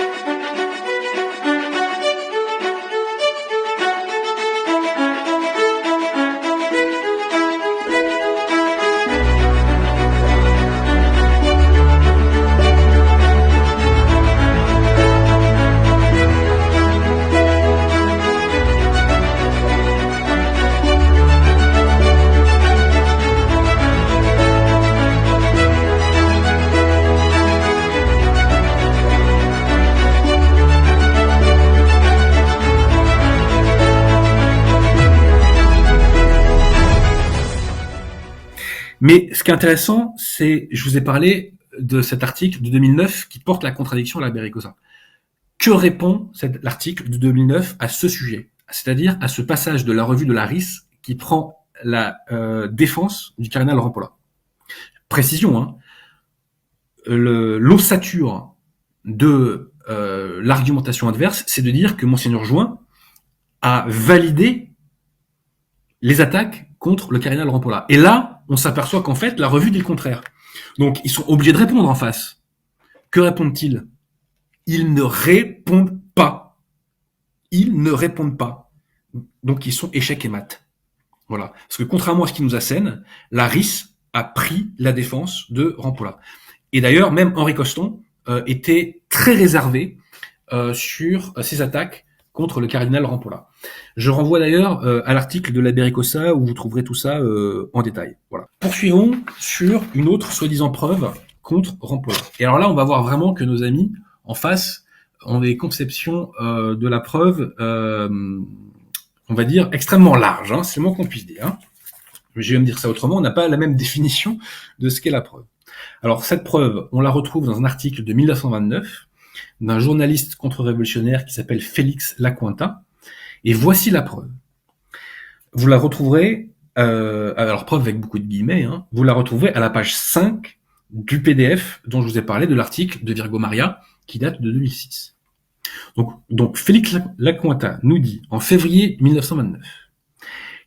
Mais ce qui est intéressant, c'est, je vous ai parlé de cet article de 2009 qui porte la contradiction à la Bellicosa. Que répond l'article de 2009 à ce sujet, c'est-à-dire à ce passage de la revue de Laris qui prend la défense du cardinal Rampolla. Précision, hein, l'ossature de l'argumentation adverse, c'est de dire que Monseigneur Jouin a validé les attaques contre le cardinal Rampolla. Et là, on s'aperçoit qu'en fait, la revue dit le contraire. Donc, ils sont obligés de répondre en face. Que répondent-ils? Ils ne répondent pas. Ils ne répondent pas. Donc, ils sont échec et mat. Voilà. Parce que contrairement à ce qu'ils nous assènent, la RIS a pris la défense de Rampolla. Et d'ailleurs, même Henri Coston était très réservé sur ces attaques contre le cardinal Rampolla. Je renvoie d'ailleurs à l'article de la Bellicosa où vous trouverez tout ça en détail. Voilà. Poursuivons sur une autre soi-disant preuve contre Rampolla. Et alors là, on va voir vraiment que nos amis en face ont des conceptions de la preuve, on va dire, extrêmement larges. Hein, c'est le moins qu'on puisse dire. Hein. Je vais me dire ça autrement, on n'a pas la même définition de ce qu'est la preuve. Alors cette preuve, on la retrouve dans un article de 1929 d'un journaliste contre-révolutionnaire qui s'appelle Félix Lacointa. Et voici la preuve. Vous la retrouverez, alors preuve avec beaucoup de guillemets, hein, vous la retrouverez à la page 5 du PDF dont je vous ai parlé, de l'article de Virgo Maria, qui date de 2006. Donc Félix Lacointa nous dit, en février 1929,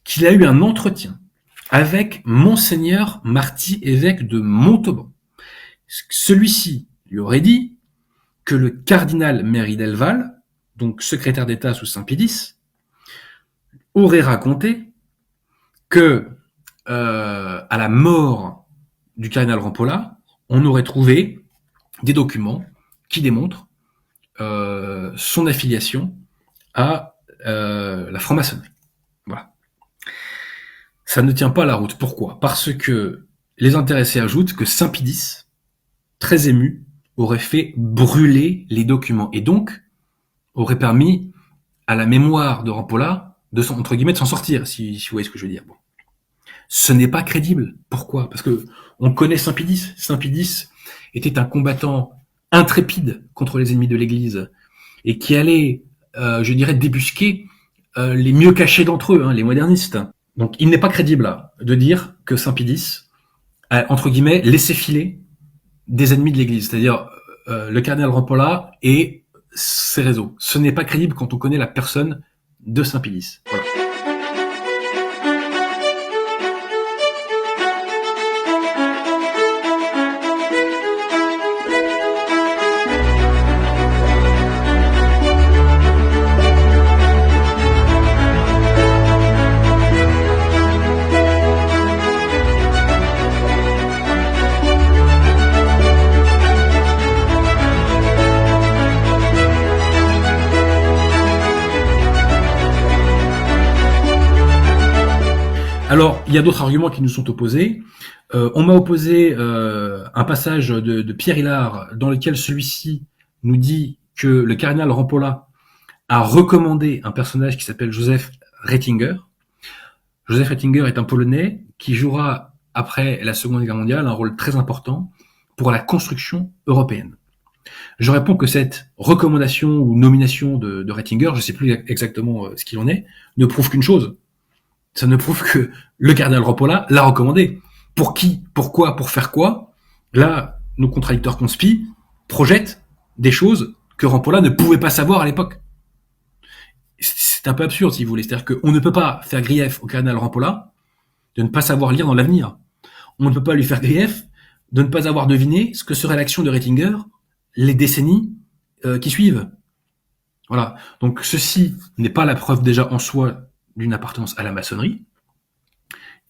qu'il a eu un entretien avec Monseigneur Marty, évêque de Montauban. Celui-ci lui aurait dit que le cardinal Méry Delval, donc secrétaire d'État sous Saint-Pie X, aurait raconté que à la mort du cardinal Rampolla, on aurait trouvé des documents qui démontrent son affiliation à la franc-maçonnerie. Voilà. Ça ne tient pas la route. Pourquoi? Parce que les intéressés ajoutent que Saint-Pie X, très ému, aurait fait brûler les documents et donc aurait permis à la mémoire de Rampolla de entre guillemets de s'en sortir, si vous voyez ce que je veux dire. Bon. Ce n'est pas crédible. Pourquoi? Parce que on connaît Saint-Pie X. Saint-Pie X était un combattant intrépide contre les ennemis de l'Église et qui allait, je dirais, débusquer les mieux cachés d'entre eux, hein, les modernistes. Donc il n'est pas crédible là de dire que Saint-Pie X a, entre guillemets, laissé filer des ennemis de l'Église, c'est-à-dire le cardinal Rampolla et ses réseaux. Ce n'est pas crédible quand on connaît la personne de Saint-Pie X. Voilà. Alors, il y a d'autres arguments qui nous sont opposés. On m'a opposé un passage de Pierre Hillard dans lequel celui-ci nous dit que le cardinal Rampolla a recommandé un personnage qui s'appelle Joseph Ratzinger. Joseph Ratzinger est un Polonais qui jouera, après la Seconde Guerre mondiale, un rôle très important pour la construction européenne. Je réponds que cette recommandation ou nomination de Ratzinger, je ne sais plus exactement ce qu'il en est, ne prouve qu'une chose. Ça ne prouve que le cardinal Rampolla l'a recommandé. Pour qui? Pourquoi? Pour faire quoi? Là, nos contradicteurs conspi projettent des choses que Rampolla ne pouvait pas savoir à l'époque. C'est un peu absurde, si vous voulez. C'est-à-dire qu'on ne peut pas faire grief au cardinal Rampolla de ne pas savoir lire dans l'avenir. On ne peut pas lui faire grief de ne pas avoir deviné ce que serait l'action de Ratzinger les décennies qui suivent. Voilà. Donc ceci n'est pas la preuve déjà en soi d'une appartenance à la maçonnerie,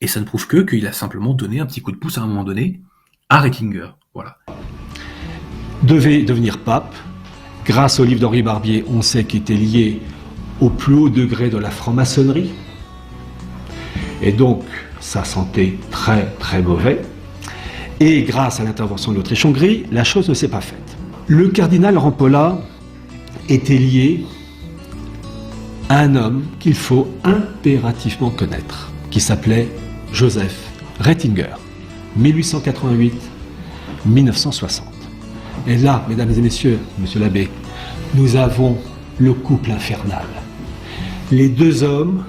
et ça ne prouve qu'il a simplement donné un petit coup de pouce à un moment donné à Ratzinger. Voilà. Devait devenir pape. Grâce au livre d'Henri Barbier, on sait qu'il était lié au plus haut degré de la franc-maçonnerie. Et donc, ça sentait très très mauvais. Et grâce à l'intervention de l'Autriche-Hongrie, la chose ne s'est pas faite. Le cardinal Rampolla était lié à un homme qu'il faut impérativement connaître, qui s'appelait Joseph Ratzinger, 1888-1960. Et là, mesdames et messieurs, monsieur l'abbé, nous avons le couple infernal. Les deux hommes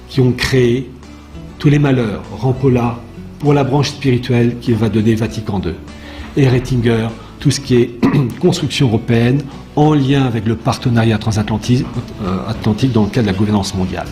qui ont créé tous les malheurs, Rampolla pour la branche spirituelle qu'il va donner Vatican II, et Ratzinger, tout ce qui est construction européenne en lien avec le partenariat transatlantique dans le cadre de la gouvernance mondiale.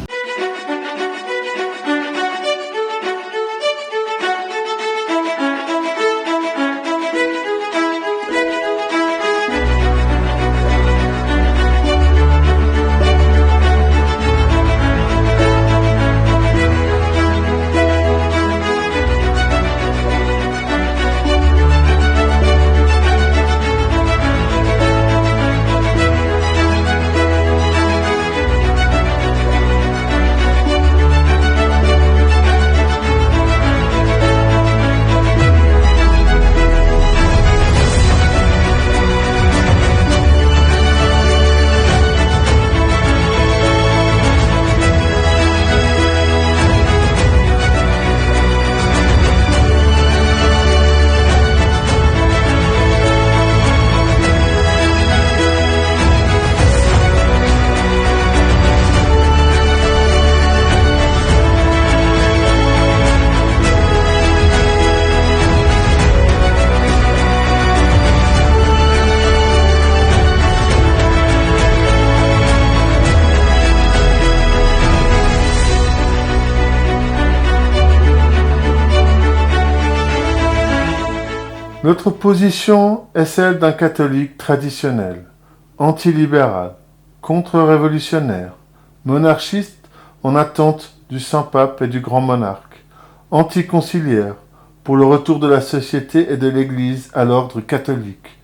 Notre position est celle d'un catholique traditionnel, antilibéral, contre-révolutionnaire, monarchiste en attente du Saint-Pape et du grand monarque, anticonciliaire pour le retour de la société et de l'Église à l'ordre catholique,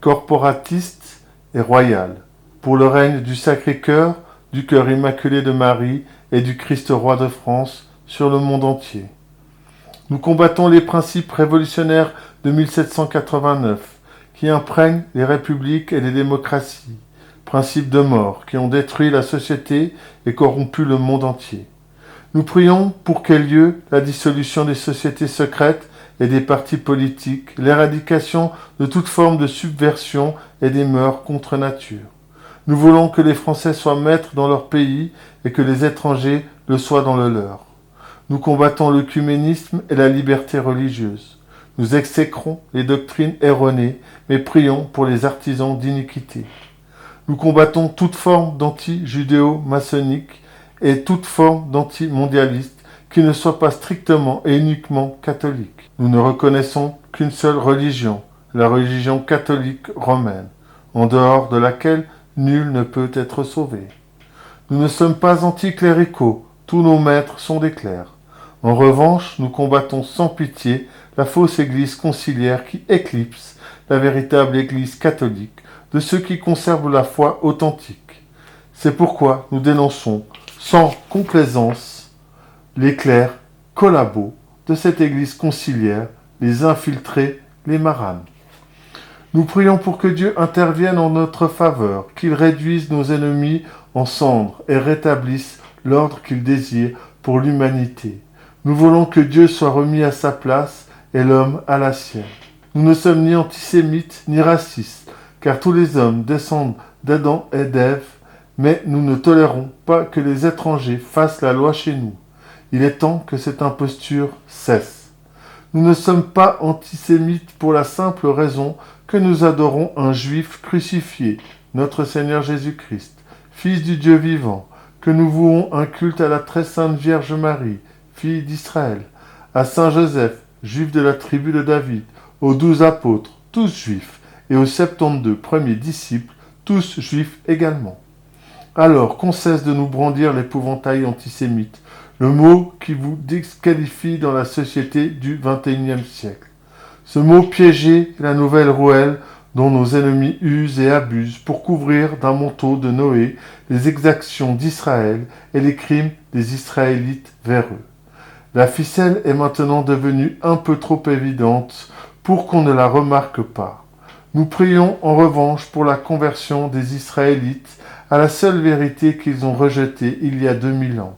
corporatiste et royal pour le règne du Sacré-Cœur, du cœur immaculé de Marie et du Christ roi de France sur le monde entier. Nous combattons les principes révolutionnaires de 1789 qui imprègnent les républiques et les démocraties, principes de mort qui ont détruit la société et corrompu le monde entier. Nous prions pour qu'ait lieu la dissolution des sociétés secrètes et des partis politiques, l'éradication de toute forme de subversion et des mœurs contre nature. Nous voulons que les Français soient maîtres dans leur pays et que les étrangers le soient dans le leur. Nous combattons l'œcuménisme et la liberté religieuse. Nous exécrons les doctrines erronées, mais prions pour les artisans d'iniquité. Nous combattons toute forme d'anti-judéo-maçonnique et toute forme d'anti-mondialiste qui ne soit pas strictement et uniquement catholique. Nous ne reconnaissons qu'une seule religion, la religion catholique romaine, en dehors de laquelle nul ne peut être sauvé. Nous ne sommes pas anticléricaux, tous nos maîtres sont des clercs. En revanche, nous combattons sans pitié la fausse église conciliaire qui éclipse la véritable église catholique de ceux qui conservent la foi authentique. C'est pourquoi nous dénonçons sans complaisance les clercs collabos de cette église conciliaire, les infiltrés, les maranes. Nous prions pour que Dieu intervienne en notre faveur, qu'il réduise nos ennemis en cendres et rétablisse l'ordre qu'il désire pour l'humanité. Nous voulons que Dieu soit remis à sa place et l'homme à la sienne. Nous ne sommes ni antisémites ni racistes, car tous les hommes descendent d'Adam et d'Ève, mais nous ne tolérons pas que les étrangers fassent la loi chez nous. Il est temps que cette imposture cesse. Nous ne sommes pas antisémites pour la simple raison que nous adorons un juif crucifié, notre Seigneur Jésus-Christ, Fils du Dieu vivant, que nous vouons un culte à la très sainte Vierge Marie, fille d'Israël, à Saint Joseph, juif de la tribu de David, aux 12 apôtres, tous juifs, et aux 72 premiers disciples, tous juifs également. Alors qu'on cesse de nous brandir l'épouvantail antisémite, le mot qui vous disqualifie dans la société du XXIe siècle. Ce mot piégé est la nouvelle rouelle dont nos ennemis usent et abusent pour couvrir d'un manteau de Noé les exactions d'Israël et les crimes des Israélites vers eux. La ficelle est maintenant devenue un peu trop évidente pour qu'on ne la remarque pas. Nous prions en revanche pour la conversion des Israélites à la seule vérité qu'ils ont rejetée il y a 2000 ans.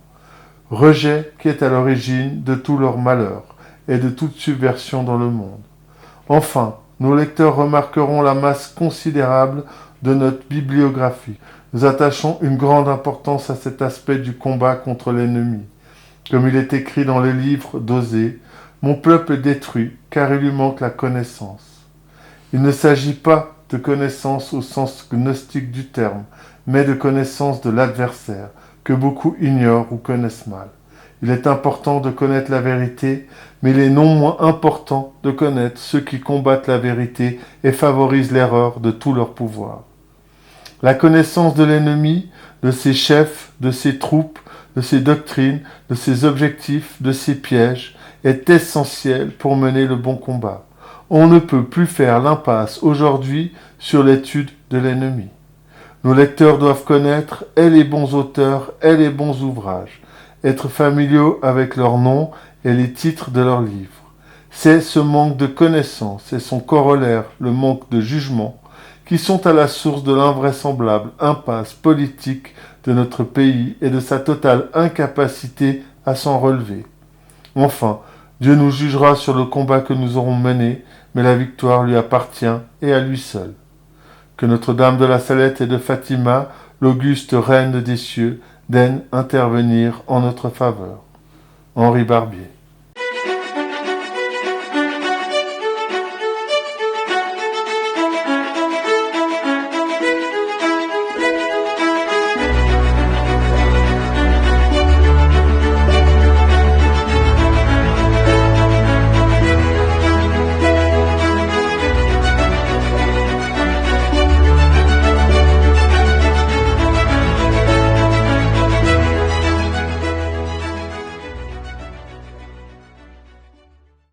Rejet qui est à l'origine de tout leur malheur et de toute subversion dans le monde. Enfin, nos lecteurs remarqueront la masse considérable de notre bibliographie. Nous attachons une grande importance à cet aspect du combat contre l'ennemi. Comme il est écrit dans le livre d'Osée, « Mon peuple est détruit, car il lui manque la connaissance ». Il ne s'agit pas de connaissance au sens gnostique du terme, mais de connaissance de l'adversaire, que beaucoup ignorent ou connaissent mal. Il est important de connaître la vérité, mais il est non moins important de connaître ceux qui combattent la vérité et favorisent l'erreur de tout leur pouvoir. La connaissance de l'ennemi, de ses chefs, de ses troupes, de ses doctrines, de ses objectifs, de ses pièges, est essentielle pour mener le bon combat. On ne peut plus faire l'impasse aujourd'hui sur l'étude de l'ennemi. Nos lecteurs doivent connaître et les bons auteurs et les bons ouvrages, être familiaux avec leurs noms et les titres de leurs livres. C'est ce manque de connaissance et son corollaire, le manque de jugement, qui sont à la source de l'invraisemblable impasse politique de notre pays et de sa totale incapacité à s'en relever. Enfin, Dieu nous jugera sur le combat que nous aurons mené, mais la victoire lui appartient et à lui seul. Que Notre-Dame de la Salette et de Fatima, l'auguste reine des cieux, daigne intervenir en notre faveur. Henri Barbier.